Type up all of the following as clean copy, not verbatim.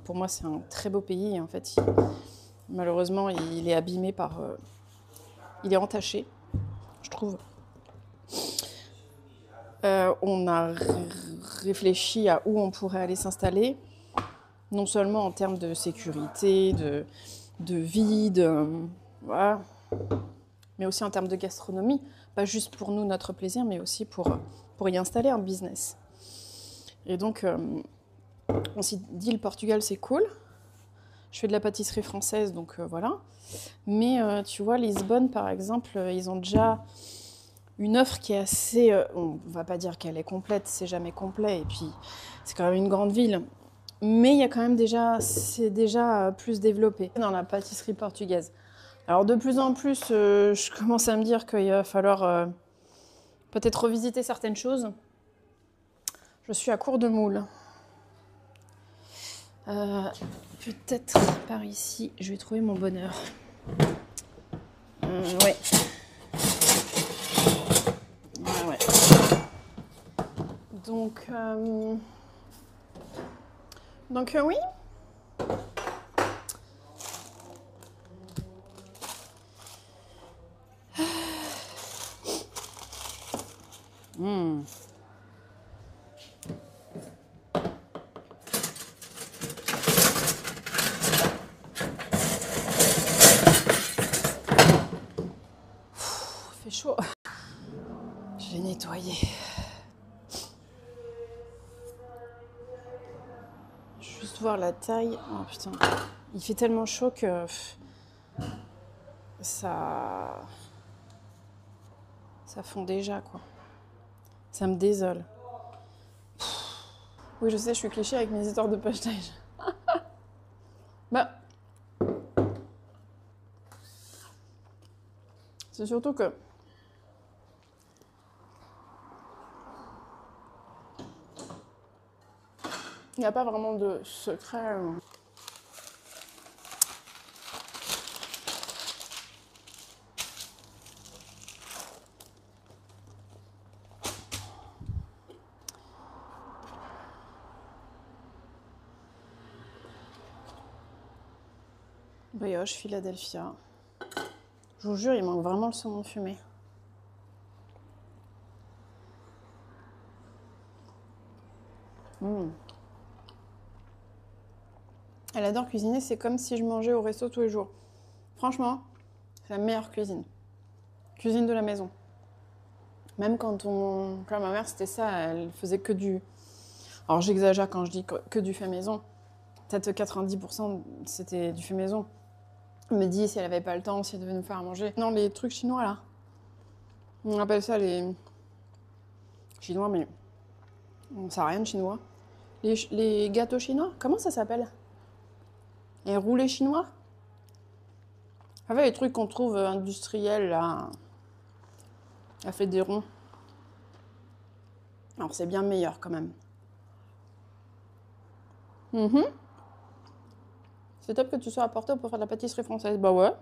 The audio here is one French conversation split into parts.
Pour moi, c'est un très beau pays. Et en fait, malheureusement, il est abîmé par... il est entaché, je trouve. On a réfléchi à où on pourrait aller s'installer, non seulement en termes de sécurité, de vie, voilà, mais aussi en termes de gastronomie. Pas juste pour nous, notre plaisir, mais aussi pour y installer un business. Et donc, on s'est dit, le Portugal, c'est cool. Je fais de la pâtisserie française, donc voilà. Mais tu vois, Lisbonne, par exemple, ils ont déjà une offre qui est assez... on ne va pas dire qu'elle est complète, c'est jamais complet. Et puis, c'est quand même une grande ville. Mais il y a quand même c'est déjà plus développé dans la pâtisserie portugaise. Alors, de plus en plus, je commence à me dire qu'il va falloir peut-être revisiter certaines choses. Je suis à court de moules. Peut-être par ici, je vais trouver mon bonheur. Ouais. Ouais. Donc oui. Il fait chaud. Je vais nettoyer. Juste voir la taille. Oh putain. Il fait tellement chaud que ça fond déjà, quoi. Ça me désole. Oui, je sais, je suis cliché avec mes histoires de poche-neige. Bah, c'est surtout que il n'y a pas vraiment de secret. Brioche, Philadelphia. Je vous jure, il manque vraiment le saumon fumé. Elle adore cuisiner, c'est comme si je mangeais au resto tous les jours. Franchement, c'est la meilleure cuisine. Cuisine de la maison. Même quand ma mère, c'était ça, elle faisait que du... Alors j'exagère quand je dis que du fait maison. Peut-être 90% c'était du fait maison. Elle me dit si elle avait pas le temps, si elle devait nous faire à manger. Non, les trucs chinois là. On appelle ça les... Chinois, mais... on sait rien de chinois. Les gâteaux chinois, comment ça s'appelle? Les roulés chinois? En fait, les trucs qu'on trouve industriels là... Elle fait des ronds. Alors c'est bien meilleur quand même. C'est top que tu sois à Porto pour faire de la pâtisserie française. Bah ouais.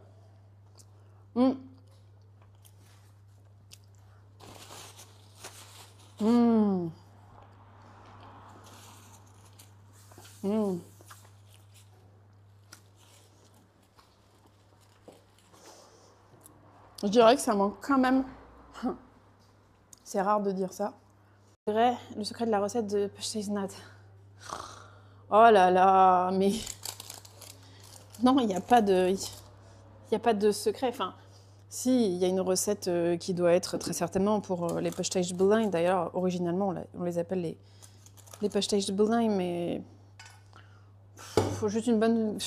Je dirais que ça manque quand même. C'est rare de dire ça. Je dirais le secret de la recette de pasteiznat. Oh là là, mais... Non, il n'y a pas de... Il n'y a pas de secret. Enfin, si, il y a une recette qui doit être très certainement pour les pasteizenbelein. D'ailleurs, originalement, on les appelle les pasteizenbelein, mais... Il faut juste une bonne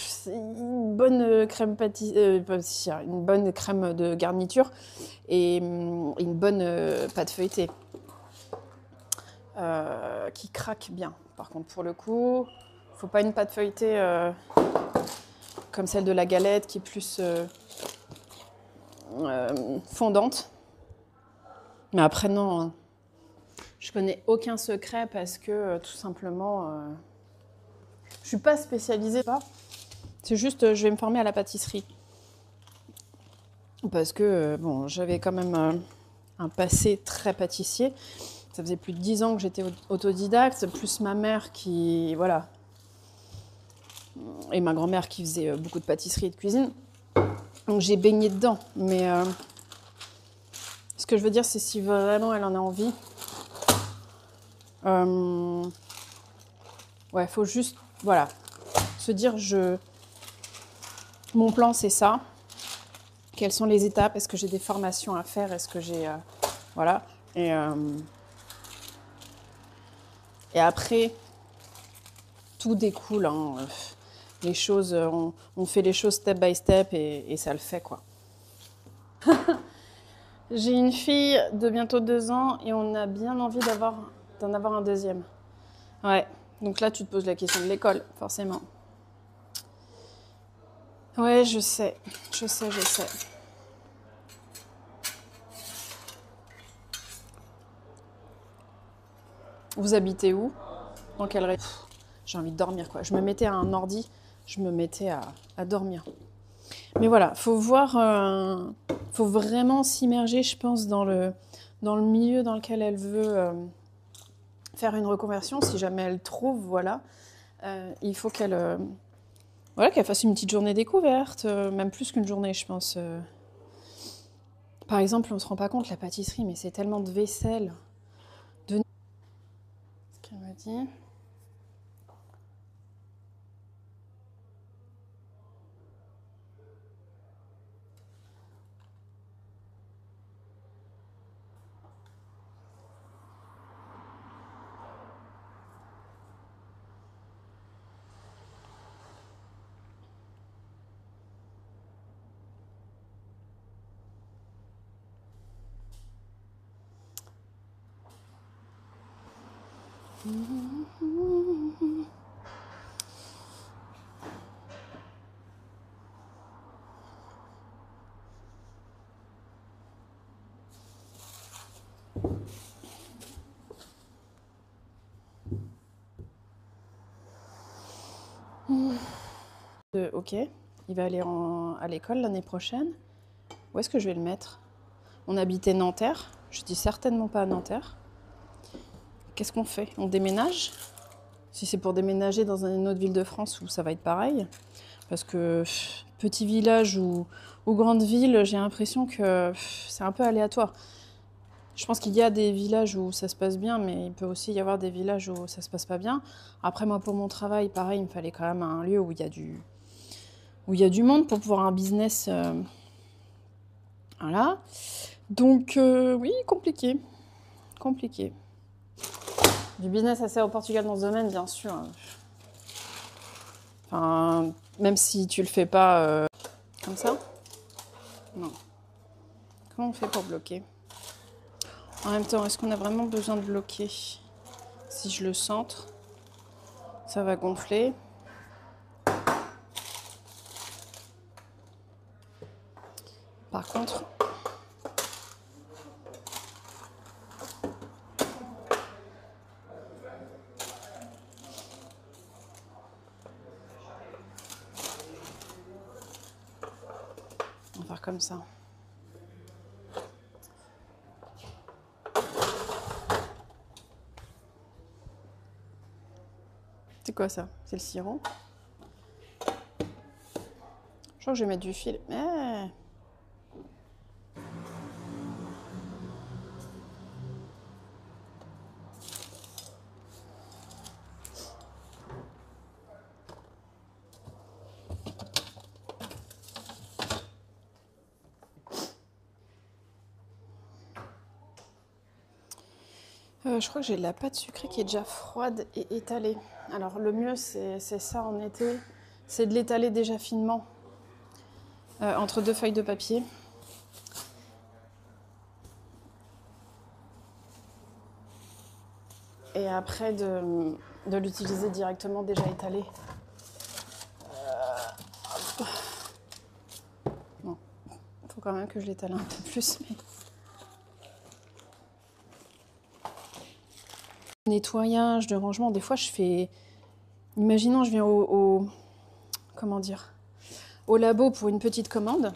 crème pâtissière, une bonne crème de garniture et une bonne pâte feuilletée qui craque bien. Par contre, pour le coup, il ne faut pas une pâte feuilletée comme celle de la galette qui est plus fondante. Mais après, non, je connais aucun secret parce que tout simplement... je suis pas spécialisée, c'est juste je vais me former à la pâtisserie. Parce que bon, j'avais quand même un passé très pâtissier. Ça faisait plus de 10 ans que j'étais autodidacte, plus ma mère qui, voilà, Et ma grand-mère qui faisait beaucoup de pâtisserie et de cuisine. Donc j'ai baigné dedans. Mais ce que je veux dire, c'est si vraiment elle en a envie. Ouais, faut juste, voilà, se dire, mon plan c'est ça. Quelles sont les étapes? Est-ce que j'ai des formations à faire? Est-ce que j'ai, voilà. Et après, tout découle. Hein. Les choses, on fait les choses step by step et ça le fait, quoi. J'ai une fille de bientôt 2 ans et on a bien envie d'en avoir un deuxième. Ouais, donc là, tu te poses la question de l'école, forcément. Ouais, je sais. Vous habitez où? Dans quelle région? J'ai envie de dormir, quoi. Je me mettais à un ordi, je me mettais à dormir. Mais voilà, faut voir, faut vraiment s'immerger, je pense, dans le milieu dans lequel elle veut faire une reconversion, si jamais elle trouve, voilà. Il faut qu'elle fasse une petite journée découverte, même plus qu'une journée, je pense. Par exemple, on se rend pas compte, la pâtisserie, mais c'est tellement de vaisselle. Ce qu'elle m'a dit. Ok, il va aller à l'école l'année prochaine. Où est-ce que je vais le mettre? On habitait Nanterre. Je dis certainement pas à Nanterre. Qu'est-ce qu'on fait? On déménage? Si c'est pour déménager dans une autre ville de France où ça va être pareil. Parce que petit village ou grande ville, j'ai l'impression que c'est un peu aléatoire. Je pense qu'il y a des villages où ça se passe bien, mais il peut aussi y avoir des villages où ça se passe pas bien. Après, moi, pour mon travail, pareil, il me fallait quand même un lieu où il y a du monde pour pouvoir un business. Voilà. Donc, oui, compliqué. Compliqué. Du business assez au Portugal dans ce domaine, bien sûr. Enfin, même si tu le fais pas comme ça. Non. Comment on fait pour bloquer? En même temps, est-ce qu'on a vraiment besoin de bloquer? Si je le centre, ça va gonfler. Par contre, on va faire comme ça. C'est quoi ça? C'est le sirop. Je crois que je vais mettre du fil. Je crois que j'ai de la pâte sucrée qui est déjà froide et étalée. Alors le mieux, c'est ça en été, c'est de l'étaler déjà finement entre 2 feuilles de papier. Et après de l'utiliser directement déjà étalé. Bon, il faut quand même que je l'étale un peu plus. Mais... Nettoyage, de rangement, des fois je fais... Imaginons, je viens comment dire, au labo pour une petite commande.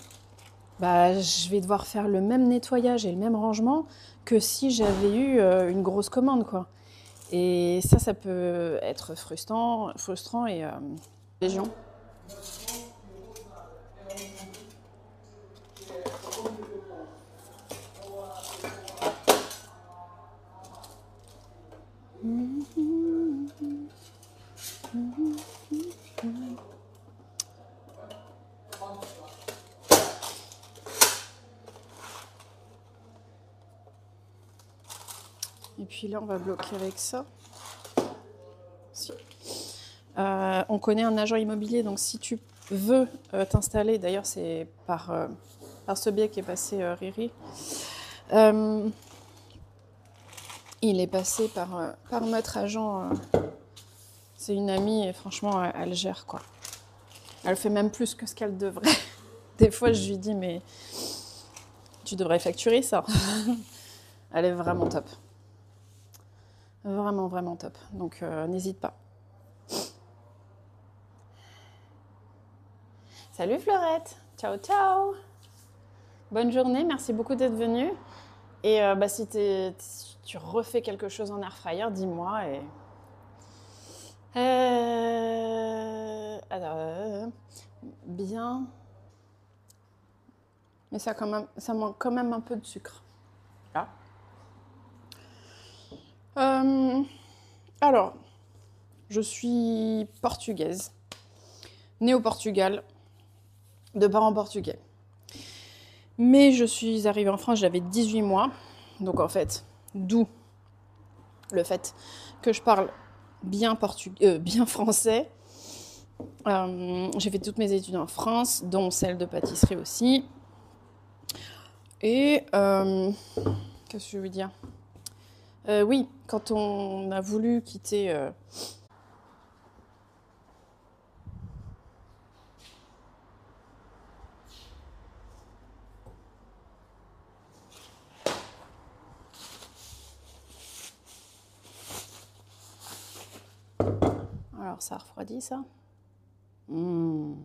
Bah, je vais devoir faire le même nettoyage et le même rangement que si j'avais eu une grosse commande, quoi. Et ça peut être frustrant Région. Et puis là, on va bloquer avec ça. Si. On connaît un agent immobilier, donc si tu veux t'installer, d'ailleurs c'est par ce biais qu'est passé Riri, il est passé par notre agent, c'est une amie et franchement elle gère quoi. Elle fait même plus que ce qu'elle devrait. Des fois je lui dis mais tu devrais facturer ça. Elle est vraiment top. Vraiment, vraiment top. Donc n'hésite pas. Salut Fleurette, ciao ciao. Bonne journée, merci beaucoup d'être venue. Et si tu refais quelque chose en air fryer, dis-moi. Alors, bien. Mais ça manque quand même un peu de sucre. Là. Alors, je suis portugaise, née au Portugal, de parents portugais. Mais je suis arrivée en France, j'avais 18 mois. Donc en fait, d'où le fait que je parle bien français. J'ai fait toutes mes études en France, dont celle de pâtisserie aussi. Et qu'est-ce que je veux dire ? Oui, quand on a voulu quitter... Alors, ça refroidit, ça. Oh.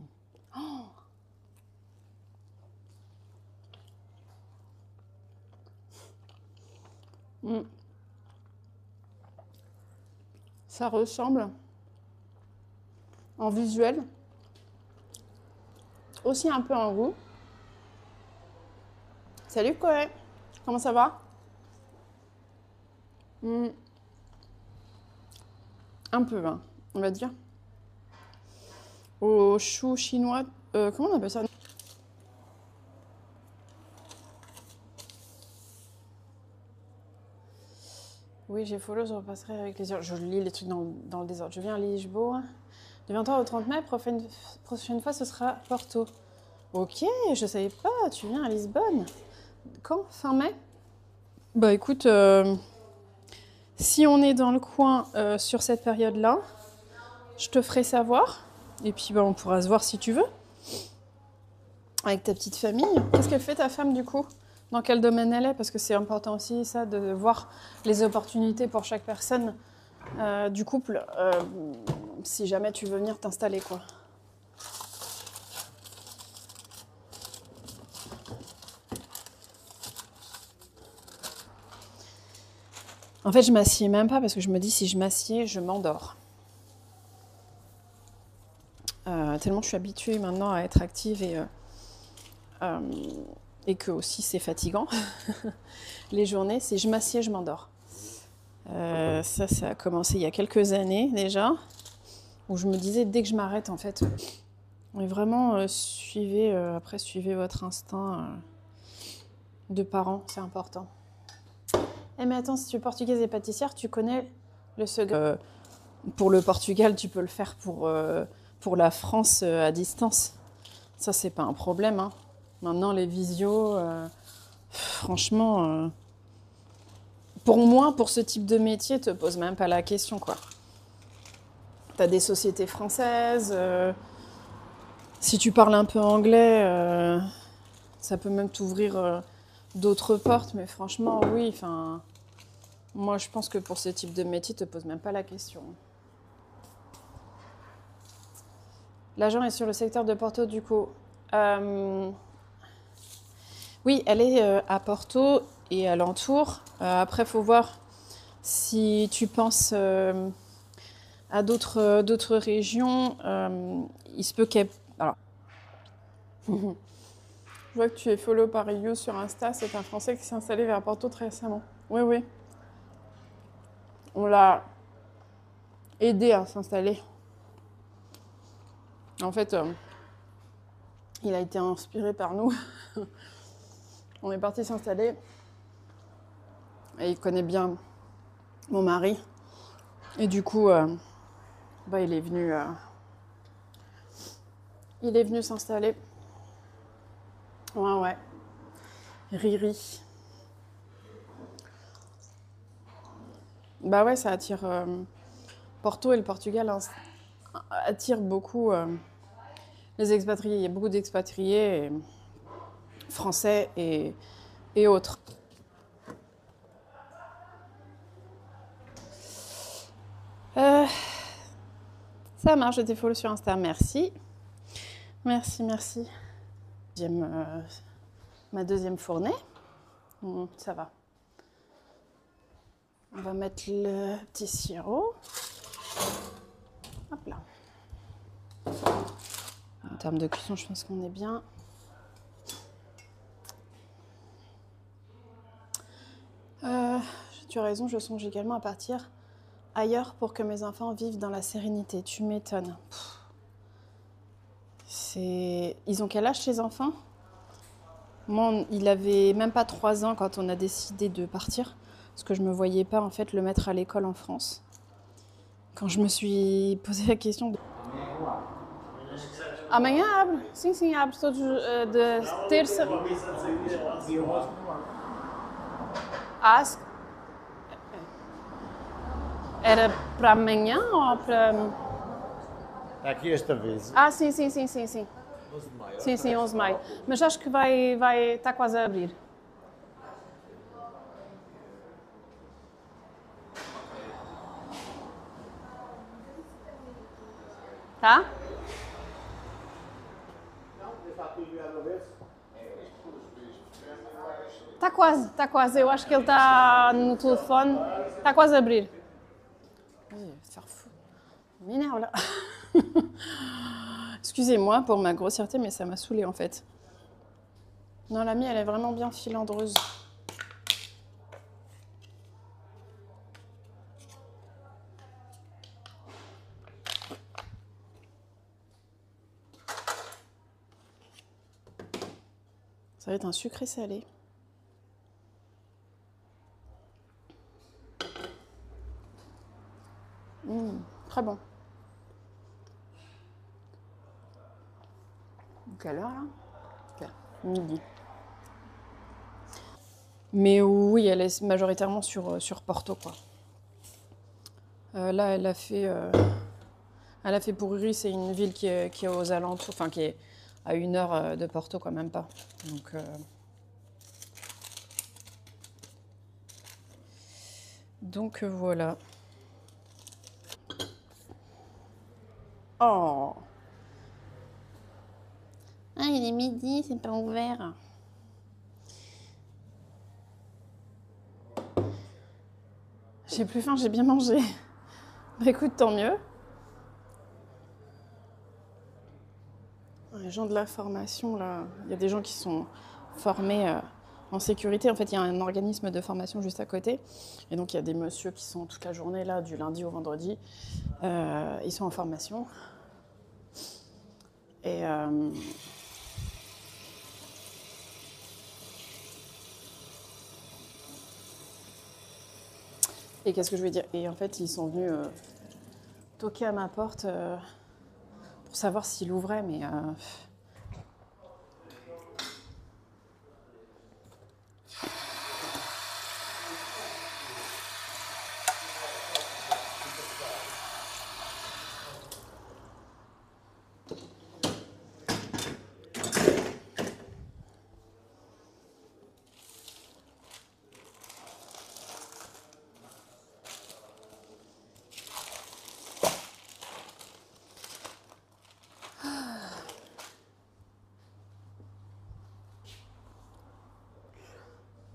Ça ressemble, en visuel, aussi un peu en goût. Salut Chloé, comment ça va? Un peu, hein, on va dire. Au chou chinois, comment on appelle ça? Oui, j'ai follow, je repasserai avec les heures. Je lis les trucs dans le désordre. Je viens à Lisboa. Du 23 au 30 mai, prochaine fois, ce sera Porto. Ok, je savais pas, tu viens à Lisbonne. Quand? Fin mai? Bah écoute, si on est dans le coin sur cette période-là, je te ferai savoir. Et puis on pourra se voir si tu veux. Avec ta petite famille. Qu'est-ce qu'elle fait ta femme du coup? Dans quel domaine elle est? Parce que c'est important aussi ça, de voir les opportunités pour chaque personne du couple. Si jamais tu veux venir t'installer quoi. En fait, je m'assieds même pas parce que je me dis si je m'assieds, je m'endors. Tellement je suis habituée maintenant à être active et que aussi c'est fatigant. Les journées, si je m'assieds, je m'endors. Ça a commencé il y a quelques années déjà, où je me disais dès que je m'arrête en fait, mais vraiment suivez votre instinct de parents, c'est important. Eh mais attends, si tu es portugaise et pâtissière, tu connais le secret. Pour le Portugal, tu peux le faire pour la France à distance. Ça, c'est pas un problème. Hein. Maintenant, les visios, franchement, pour moi, pour ce type de métier, te pose même pas la question, quoi. T'as des sociétés françaises. Si tu parles un peu anglais, ça peut même t'ouvrir d'autres portes. Mais franchement, oui, enfin... Moi, je pense que pour ce type de métier, te pose même pas la question. L'agent est sur le secteur de Porto, du coup. Oui, elle est à Porto et alentour. Après, il faut voir si tu penses à d'autres régions, il se peut qu'elle... Alors, je vois que tu es follow par You sur Insta, c'est un Français qui s'est installé vers Porto très récemment. Oui, oui. On l'a aidé à s'installer. En fait, il a été inspiré par nous. On est parti s'installer. Et il connaît bien mon mari. Et du coup, il est venu s'installer. Ouais. Riri. Bah ouais, ça attire... Porto et le Portugal attirent beaucoup les expatriés. Il y a beaucoup d'expatriés français et autres. Ça marche, j'étais follow sur Insta. Merci. Merci. Ma deuxième fournée. Ça va. On va mettre le petit sirop. Hop là. En termes de cuisson, je pense qu'on est bien. Tu as raison, je songe également à partir ailleurs pour que mes enfants vivent dans la sérénité. Tu m'étonnes. Ils ont quel âge, ces enfants? Moi, il avait même pas 3 ans quand on a décidé de partir, parce que je me voyais pas en fait le mettre à l'école en France. Quand je me suis posé la question de... Amanhã abre. Sim, abre todos de terça. Era para amanhã ou para... Aqui esta vez. Sim. 11 de maio. Sim, 11 de maio. Mas acho que está quase a abrir. Tá? Está quase. Eu acho que ele está no telefone. Está quase a abrir. Faire fou. M'énerve là. Excusez-moi pour ma grossièreté, mais ça m'a saoulée en fait. Non, l'amie, elle est vraiment bien filandreuse. Ça va être un sucré salé. Très bon. Quelle heure là? Midi. Mais oui, elle est majoritairement sur Porto, quoi. Là, elle a fait Pururi, c'est une ville qui est aux alentours, enfin qui est à 1 heure de Porto, quand même pas. Donc voilà. Oh! Ah, il est midi, c'est pas ouvert. J'ai plus faim, j'ai bien mangé. Bah écoute, tant mieux. Les gens de la formation, là, il y a des gens qui sont formés en sécurité. En fait, il y a un organisme de formation juste à côté. Et donc, il y a des messieurs qui sont toute la journée là, du lundi au vendredi. Ils sont en formation. Et... Et qu'est-ce que je veux dire? Et en fait, ils sont venus toquer à ma porte pour savoir s'il ouvrait, mais...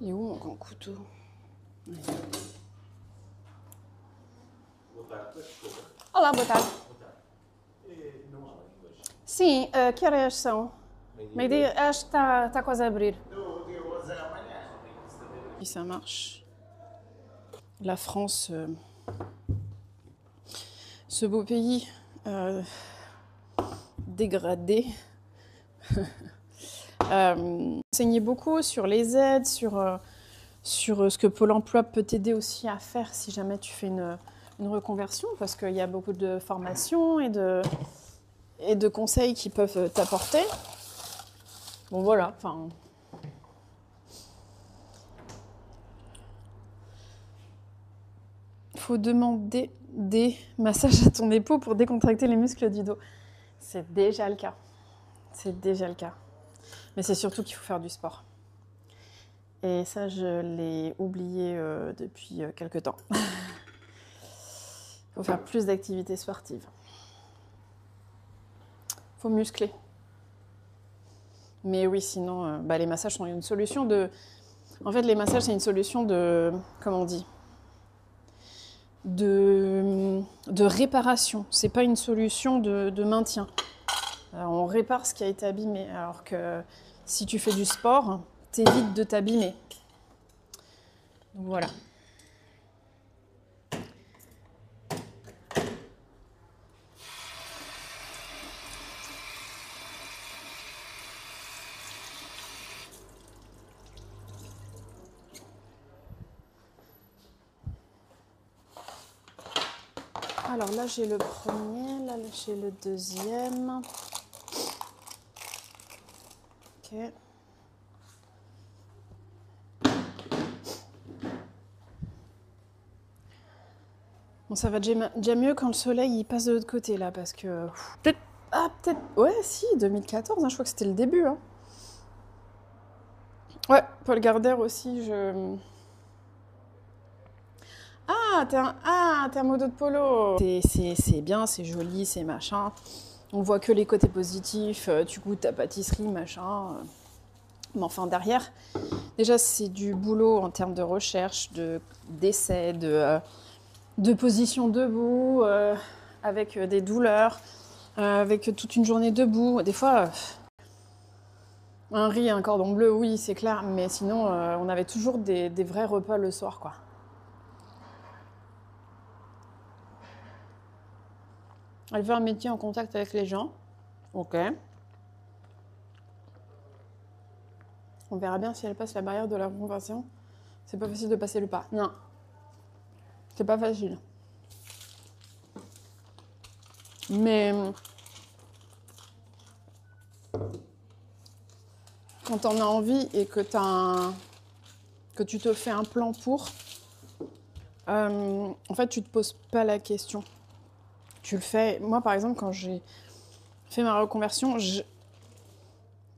Il est où mon grand couteau? Ouais. Olá, boa tarde. Sim, que horas são? Meio-dia. Acho que está quase a abrir. Et ça marche. La France, ce beau pays dégradé, enseignait beaucoup sur les aides, sur ce que Pôle emploi peut t'aider aussi à faire si jamais tu fais une reconversion, parce qu'il y a beaucoup de formations et de conseils qui peuvent t'apporter. Bon voilà, enfin... Faut demander des massages à ton épaule pour décontracter les muscles du dos. C'est déjà le cas. C'est déjà le cas. Mais c'est surtout qu'il faut faire du sport. Et ça, je l'ai oublié depuis quelques temps. Il faut faire plus d'activités sportives. Il faut muscler. Mais oui, sinon, les massages sont une solution de... En fait, les massages, c'est une solution de... Comment on dit ? De réparation. C'est pas une solution de maintien. On répare ce qui a été abîmé. Alors que si tu fais du sport, t'évites de t'abîmer. Donc voilà. Alors là, j'ai le premier, là, j'ai le deuxième. Ok. Bon, ça va déjà mieux quand le soleil il passe de l'autre côté, là, parce que... Peut-être... Ah, peut-être... Ouais, si, 2014, hein, je crois que c'était le début. Hein. Ouais, Paul Gardère aussi, je... t'es un modo de polo. C'est bien, c'est joli, c'est machin. On voit que les côtés positifs, tu goûtes ta pâtisserie, machin. Mais enfin, derrière, déjà, c'est du boulot en termes de recherche, d'essai, de position debout, avec des douleurs, avec toute une journée debout. Des fois, un riz et un cordon bleu, oui, c'est clair. Mais sinon, on avait toujours des vrais repas le soir, quoi. Elle veut un métier en contact avec les gens. Ok. On verra bien si elle passe la barrière de la reconversion. C'est pas facile de passer le pas. Non. C'est pas facile. Mais quand t'en as envie et que que tu te fais un plan pour, en fait, tu te poses pas la question. Tu le fais. Moi, par exemple, quand j'ai fait ma reconversion,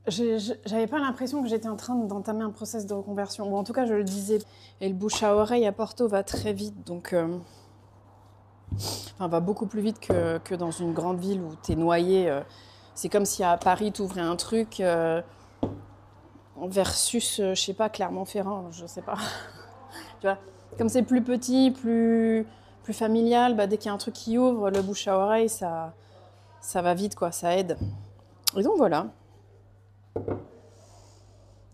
j'avais pas l'impression que j'étais en train d'entamer un process de reconversion. Ou en tout cas, je le disais. Et le bouche à oreille à Porto va très vite, donc... va beaucoup plus vite que dans une grande ville où t'es noyé. C'est comme si à Paris, t'ouvrais un truc versus, je sais pas, Clermont-Ferrand, je sais pas. Tu vois, comme c'est plus petit, plus familial, dès qu'il y a un truc qui ouvre, le bouche à oreille, ça va vite, quoi, ça aide. Et donc voilà.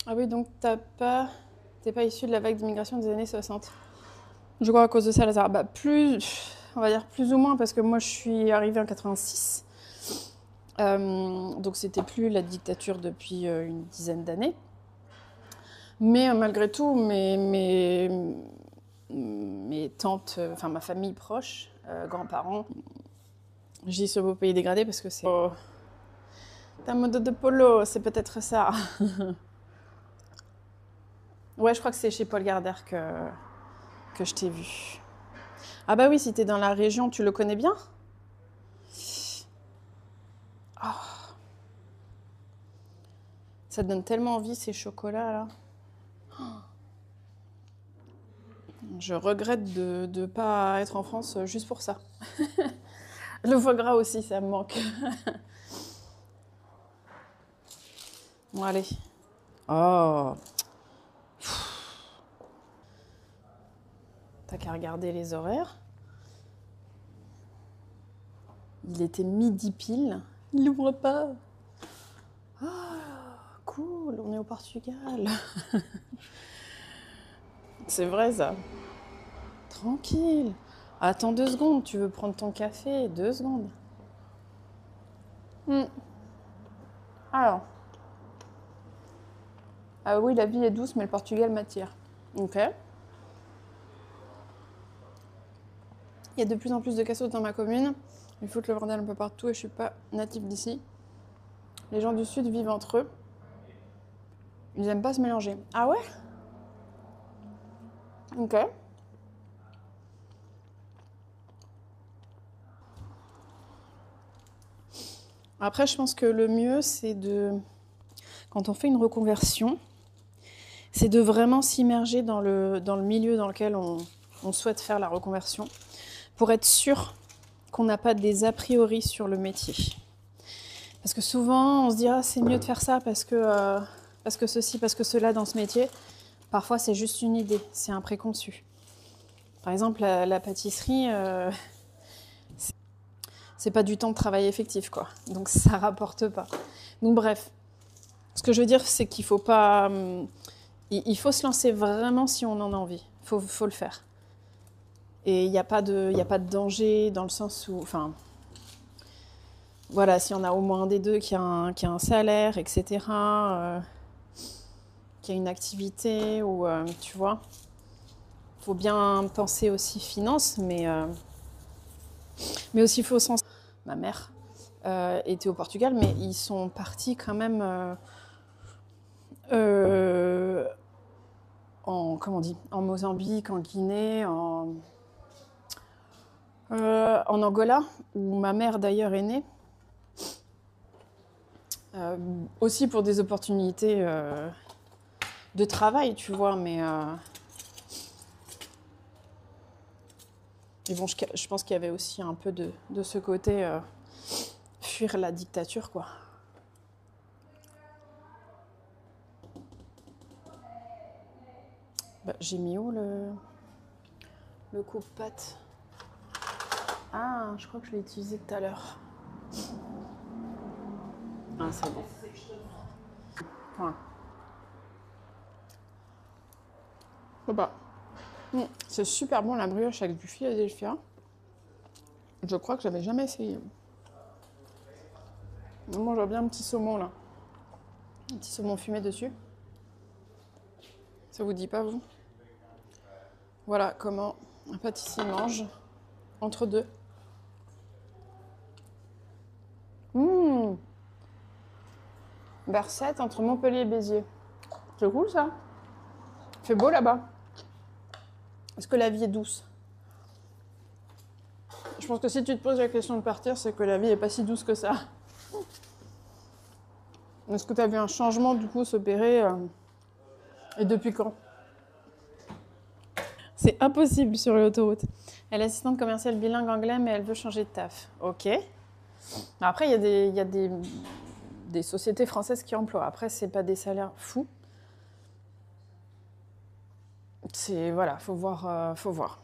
Ah oui, donc t'es pas issu de la vague d'immigration des années 60. Je crois à cause de ça, Lazare. On va dire plus ou moins, parce que moi je suis arrivée en 86. Donc c'était plus la dictature depuis une dizaine d'années. Mais malgré tout, mes tantes, enfin ma famille proche, grands-parents, je dis ce beau pays dégradé parce que c'est... Oh, t'as un mode de polo, c'est peut-être ça. Ouais, je crois que c'est chez Paul Gardère que je t'ai vu. Ah bah oui, si t'es dans la région, tu le connais bien ? Oh. Ça te donne tellement envie, ces chocolats-là. Oh. Je regrette de ne pas être en France juste pour ça. Le foie gras aussi, ça me manque. Bon, allez. Oh. T'as qu'à regarder les horaires. Il était midi pile. Il n'ouvre pas. Ah, cool, on est au Portugal. C'est vrai ça. Tranquille. Attends 2 secondes, tu veux prendre ton café? 2 secondes. Alors. Ah oui, la vie est douce, mais le Portugal m'attire. Ok. Il y a de plus en plus de cassos dans ma commune. Ils foutent le bordel un peu partout et je suis pas native d'ici. Les gens du sud vivent entre eux. Ils aiment pas se mélanger. Ah ouais? Ok. Après, je pense que le mieux, c'est de... Quand on fait une reconversion, c'est de vraiment s'immerger dans le milieu dans lequel on souhaite faire la reconversion pour être sûr qu'on n'a pas des a priori sur le métier. Parce que souvent, on se dit « Ah, c'est mieux de faire ça parce que ceci, parce que cela dans ce métier. » Parfois, c'est juste une idée, c'est un préconçu. Par exemple, la pâtisserie, c'est pas du temps de travail effectif, quoi. Donc, ça rapporte pas. Donc, bref. Ce que je veux dire, c'est qu'il faut pas... Il faut se lancer vraiment si on en a envie. Faut le faire. Et il n'y a pas de danger dans le sens où... Enfin, voilà, si on a au moins un des deux qui a un salaire, etc., qui a une activité, ou tu vois, faut bien penser aussi finances, mais aussi il faut sens. Ma mère était au Portugal, mais ils sont partis quand même comment on dit, en Mozambique, en Guinée, en Angola, où ma mère d'ailleurs est née. Aussi pour des opportunités de travail, tu vois, mais bon, je pense qu'il y avait aussi un peu de ce côté fuir la dictature, quoi. Bah, j'ai mis où le coupe-pâte? Ah, je crois que je l'ai utilisé tout à l'heure. Ah, c'est bon. Voilà. Bah, c'est super bon la brioche avec du Philadelphia. Je crois que j'avais jamais essayé. Moi, j'ai bien un petit saumon là. Un petit saumon fumé dessus. Ça vous dit pas, vous? Voilà comment un pâtissier mange entre deux. Bercette entre Montpellier et Béziers. C'est cool ça. Il fait beau là-bas. Est-ce que la vie est douce? Je pense que si tu te poses la question de partir, c'est que la vie est pas si douce que ça. Est-ce que tu as vu un changement du coup s'opérer et depuis quand? C'est impossible sur l'autoroute. Elle est assistante commerciale bilingue anglais, mais elle veut changer de taf. Ok. Après, il y a des sociétés françaises qui emploient. Après, c'est pas des salaires fous. C'est voilà, faut voir, faut voir.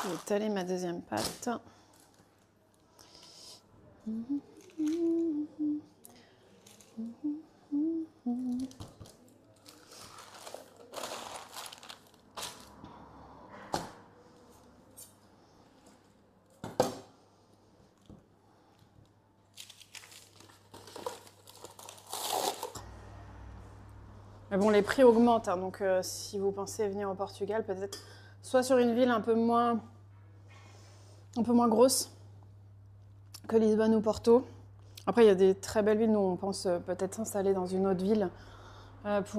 Je vais étaler ma deuxième pâte. Mais bon, les prix augmentent, hein, donc si vous pensez venir au Portugal, peut-être soit sur une ville un peu moins grosse que Lisbonne ou Porto. Après, il y a des très belles villes. Nous, on pense peut-être s'installer dans une autre ville parce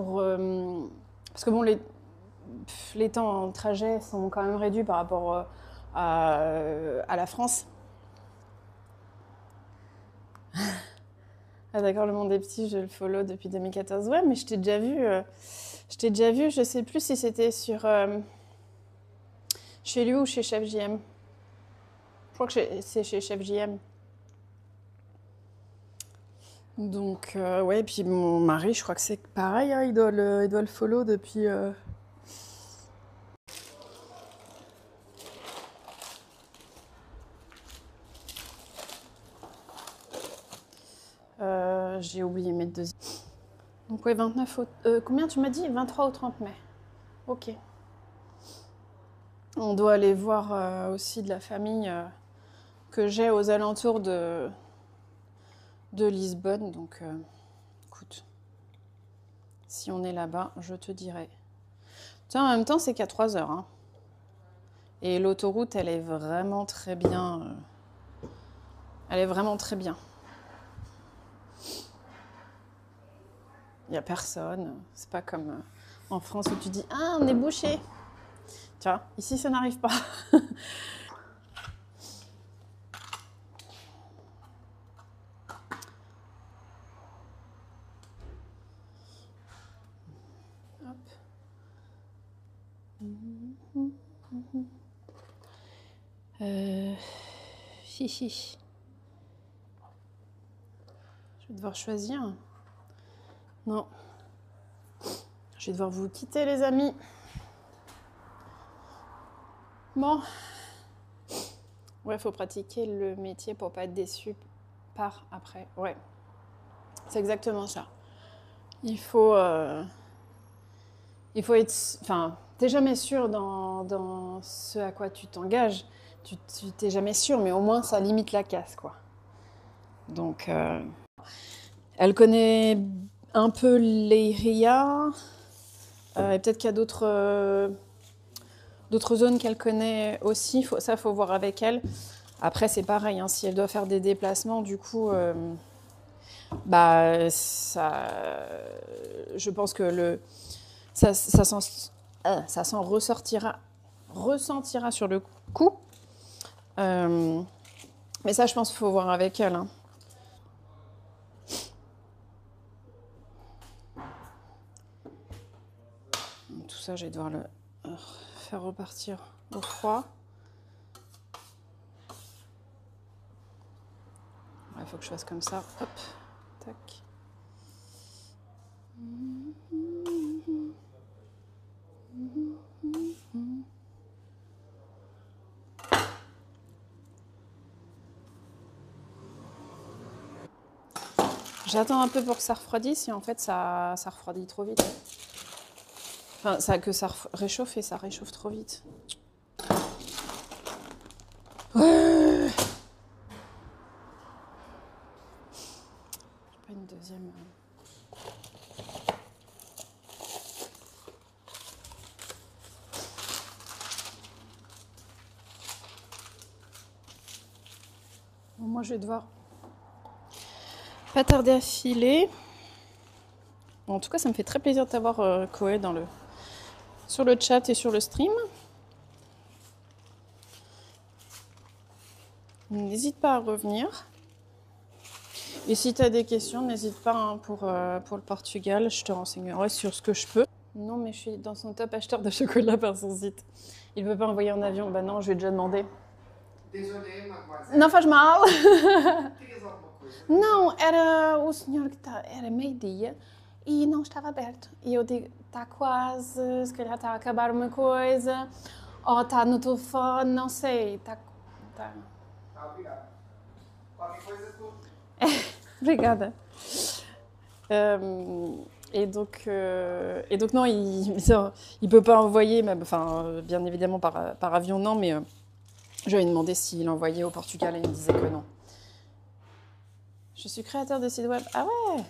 que bon, les temps en trajet sont quand même réduits par rapport à la France. Ah d'accord, le monde des petits, je le follow depuis 2014. Ouais, mais je t'ai déjà vu, je sais plus si c'était sur chez lui ou chez Chef JM. Je crois que c'est chez Chef JM. Donc, ouais, puis mon mari, je crois que c'est pareil, hein, il doit le follow depuis... j'ai oublié mes deuxièmes. Donc, ouais, 29 au... combien tu m'as dit? 23 au 30 mai. Ok. On doit aller voir aussi de la famille que j'ai aux alentours de Lisbonne. Donc, écoute, si on est là-bas, je te dirai. Tiens, en même temps, c'est qu'à 3 heures. Hein. Et l'autoroute, elle est vraiment très bien. Elle est vraiment très bien. Il n'y a personne. C'est pas comme en France où tu dis « Ah, on est bouché !» Tu vois, ici, ça n'arrive pas. Hihi. Je vais devoir choisir. Non. Je vais devoir vous quitter, les amis. Bon. Ouais, faut pratiquer le métier pour pas être déçu par après. Ouais. C'est exactement ça. Il faut être... Enfin, t'es jamais sûr dans ce à quoi tu t'engages. Tu t'es jamais sûr, mais au moins, ça limite la casse, quoi. Donc, elle connaît un peu Leiria. Et peut-être qu'il y a d'autres zones qu'elle connaît aussi. Ça, faut voir avec elle. Après, c'est pareil. Hein, si elle doit faire des déplacements, du coup... bah, je pense que ça s'en ressentira sur le coup. Mais ça, je pense qu'il faut voir avec elle. Hein. Tout ça, je vais devoir le faire repartir au froid. Il faut que je fasse comme ça. Hop, tac. J'attends un peu pour que ça refroidisse et en fait ça refroidit trop vite. Enfin, que ça réchauffe et ça réchauffe trop vite. Ouais. J'ai pas une deuxième. Bon, moi je vais devoir pas tarder à filer. Bon, en tout cas, ça me fait très plaisir de t'avoir, Koé, sur le chat et sur le stream. N'hésite pas à revenir. Et si tu as des questions, n'hésite pas hein, pour le Portugal. Je te renseignerai sur ce que je peux. Non, mais je suis dans son top acheteur de chocolat par son site. Il ne veut pas envoyer en avion. Bah non, je lui ai déjà demandé. Désolée, mademoiselle. Não faz mal. Querias alguma coisa? Não, era o senhor que era meio-dia e não estava aberto. E eu digo, está quase, se calhar está a acabar uma coisa, ou está no telefone, não sei. Tá. Tá, obrigado. Qualquer coisa tu... Obrigada. Et donc non, il peut pas envoyer, même, enfin, bien évidemment par avion, non, mais je lui ai demandé s'il envoyait au Portugal et il me disait que non. Je suis créateur de site web. Ah ouais!